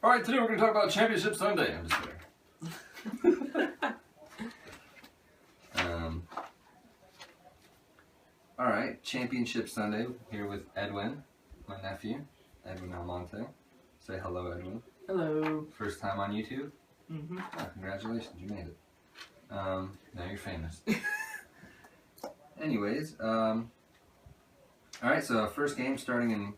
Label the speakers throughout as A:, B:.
A: All right, today we're going to talk about Championship Sunday. I'm just kidding. All right, Championship Sunday here with Edwin, my nephew, Edwin Almonte. Say hello, Edwin.
B: Hello.
A: First time on YouTube?
B: Mm-hmm.
A: Oh, congratulations, you made it. Now you're famous. Anyways, all right, so first game starting in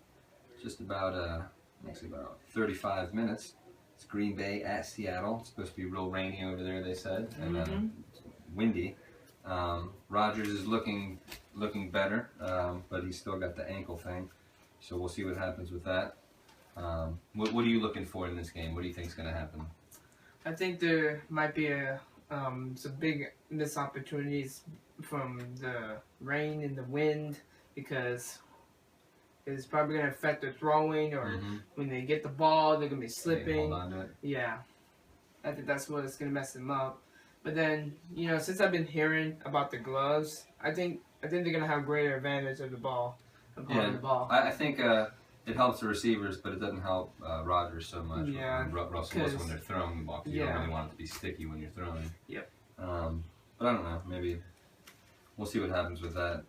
A: just about, actually about 35 minutes. It's Green Bay at Seattle. It's supposed to be real rainy over there, they said, and windy. Rodgers is looking better, but he's still got the ankle thing. So we'll see what happens with that. What are you looking for in this game? What do you think is going to happen?
B: I think there might be some big missed opportunities from the rain and the wind because it's probably going to affect their throwing or when they get the ball, they're going to be slipping.
A: Hold on to it.
B: Yeah. I think that's what's going to mess them up. But then, since I've been hearing about the gloves, I think they're going to have greater advantage of the ball.
A: I think it helps the receivers, but it doesn't help Rodgers so much.
B: Yeah.
A: Russell Wilson when they're throwing the ball. You don't really want it to be sticky when you're throwing.
B: Yep.
A: But I don't know. Maybe we'll see what happens with that.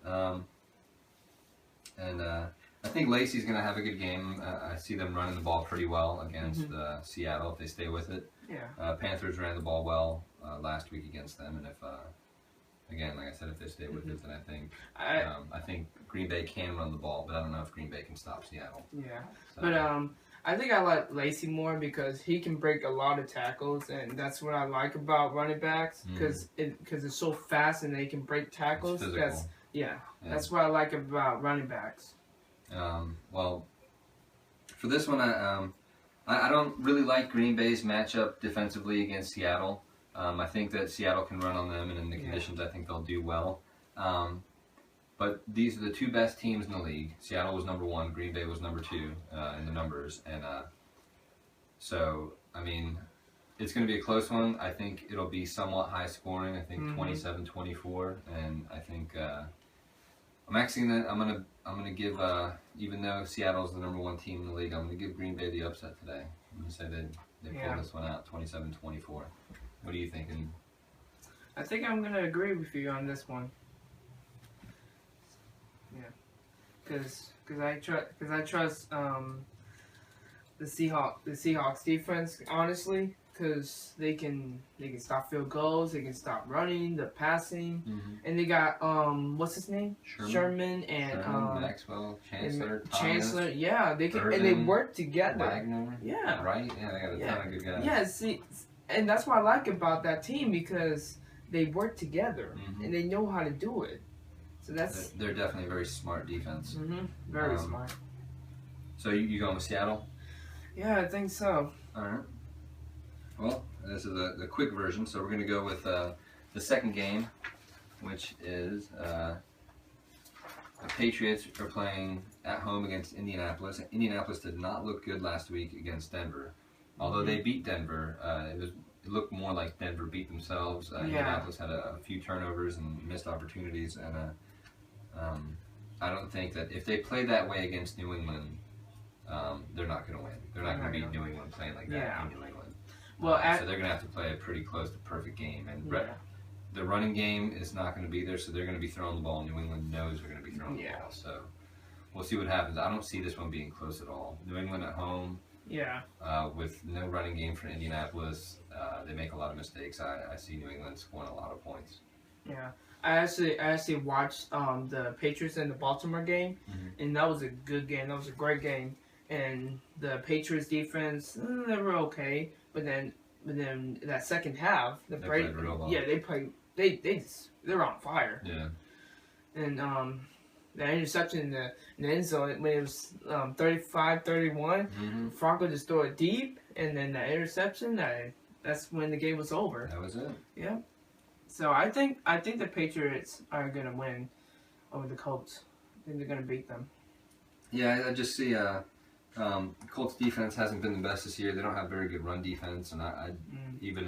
A: I think Lacey's going to have a good game. I see them running the ball pretty well against Seattle if they stay with it.
B: Yeah.
A: Panthers ran the ball well last week against them, and if again, like I said, if they stay with it, then I think Green Bay can run the ball, but I don't know if Green Bay can stop Seattle.
B: Yeah, so. But I think I like Lacey more because he can break a lot of tackles, and that's what I like about running backs because it's so fast and they can break tackles. That's what I like about running backs.
A: Well, for this one, I don't really like Green Bay's matchup defensively against Seattle. I think that Seattle can run on them, and in the conditions, I think they'll do well. But these are the two best teams in the league. Seattle was number 1, Green Bay was number 2 in the numbers, and so I mean, it's going to be a close one. I think it'll be somewhat high scoring. I think 27-24, and I think I'm gonna give even though Seattle's the number 1 team in the league, I'm gonna give Green Bay the upset today. I'm gonna say they pull this one out 27-24. What are you thinking?
B: I think I'm gonna agree with you on this one. Yeah, because I trust the Seahawks defense honestly, because they can stop field goals, they can stop running, the passing, and they got what's his name? Sherman and
A: Maxwell,
B: Chancellor. Yeah, they can and they work together.
A: Wagner.
B: Yeah.
A: Right. Yeah, they got a ton of good guys.
B: Yeah. See. And that's what I like about that team because they work together and they know how to do it. So
A: they're definitely a very smart defense.
B: Very smart.
A: So you going with Seattle?
B: Yeah, I think so.
A: All right. Well, this is the quick version. So we're going to go with the second game, which is the Patriots are playing at home against Indianapolis. Indianapolis did not look good last week against Denver. Although they beat Denver, it looked more like Denver beat themselves. Indianapolis had a few turnovers and missed opportunities, and I don't think that if they play that way against New England, they're not going to win. They're not going to beat New England playing like that in New England. Well, so they're going to have to play a pretty close to perfect game, and the running game is not going to be there, so they're going to be throwing the ball. New England knows they're going to be throwing the ball, so we'll see what happens. I don't see this one being close at all. New England at home.
B: Yeah.
A: With no running game for Indianapolis, they make a lot of mistakes. I see New England scoring a lot of points.
B: Yeah. I actually watched the Patriots and the Baltimore game, and that was a good game. That was a great game. And the Patriots defense, they were okay, but then that second half, they played real well. Yeah, they played. They're on fire.
A: Yeah.
B: And that interception in the end zone when it was 35-31, Franco just threw it deep, and then that interception, that's when the game was over.
A: That was it.
B: Yeah. So I think the Patriots are gonna win over the Colts. I think they're gonna beat them.
A: Yeah, I just see Colts defense hasn't been the best this year. They don't have very good run defense, and even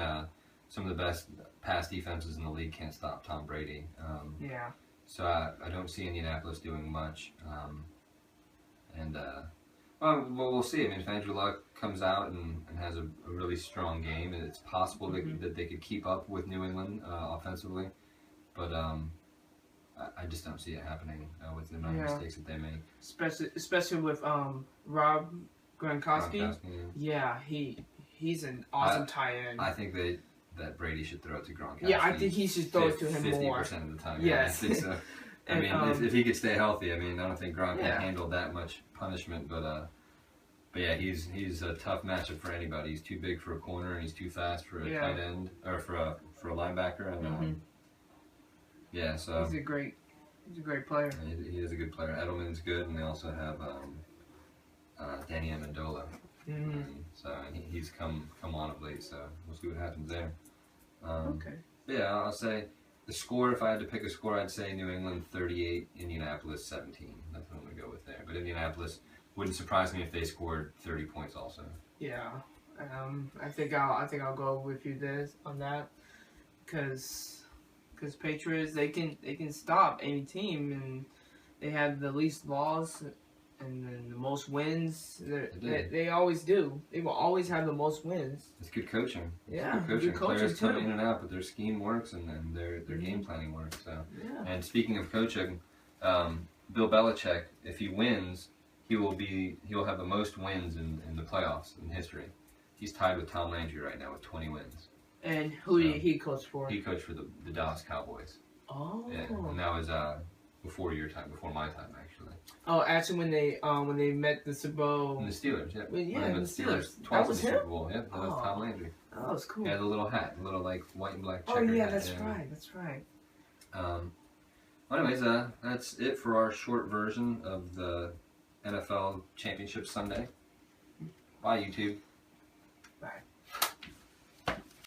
A: some of the best pass defenses in the league can't stop Tom Brady.
B: Yeah.
A: So I don't see Indianapolis doing much. Well, we'll see. I mean, if Andrew Luck comes out and has a really strong game, it's possible that they could keep up with New England offensively. But I just don't see it happening with the amount of mistakes that they make.
B: Especially with Rob Gronkowski. Yeah, he's an awesome tight end.
A: I think that Brady should throw it to Gronkowski.
B: Yeah, I think he should throw it to him
A: 50% of the time.
B: Yes.
A: I think so. I mean, if he could stay healthy, I mean, I don't think Gronk can handle that much punishment, but yeah, he's a tough matchup for anybody. He's too big for a corner, and he's too fast for a tight end or for a linebacker, and so
B: he's a great player.
A: He is a good player. Edelman's good, and they also have Danny Amendola. So he's come on of late, so we'll see what happens there.
B: Okay.
A: Yeah, I'll say. The score, if I had to pick a score, I'd say New England 38, Indianapolis 17. That's what I'm going to go with there. But Indianapolis wouldn't surprise me if they scored 30 points also.
B: Yeah. I think I'll go with you on that because Patriots they can stop any team, and they have the least loss and then the most wins. They always do. They will always have the most wins.
A: It's good coaching.
B: Yeah,
A: good coaching. Players come in and out, but their scheme works and their game planning works. So.
B: Yeah.
A: And speaking of coaching, Bill Belichick, if he wins, he will have the most wins in the playoffs in history. He's tied with Tom Landry right now with 20 wins.
B: And who did he coach for?
A: He coached for the Dallas Cowboys.
B: Oh.
A: Yeah, and that was before your time, before my time actually.
B: Oh, actually, when they met the Super Bowl.
A: And the Steelers, yeah.
B: Well, yeah,
A: the
B: Steelers.
A: Twice
B: That was
A: in the
B: him?
A: Super Bowl, yeah. That was Tom Landry.
B: Oh, that was cool.
A: Yeah, the little hat, the little like white and black checker.
B: Oh yeah,
A: hat,
B: that's right. That's right.
A: Well, anyways, that's it for our short version of the NFL Championship Sunday. Bye, YouTube.
B: Bye.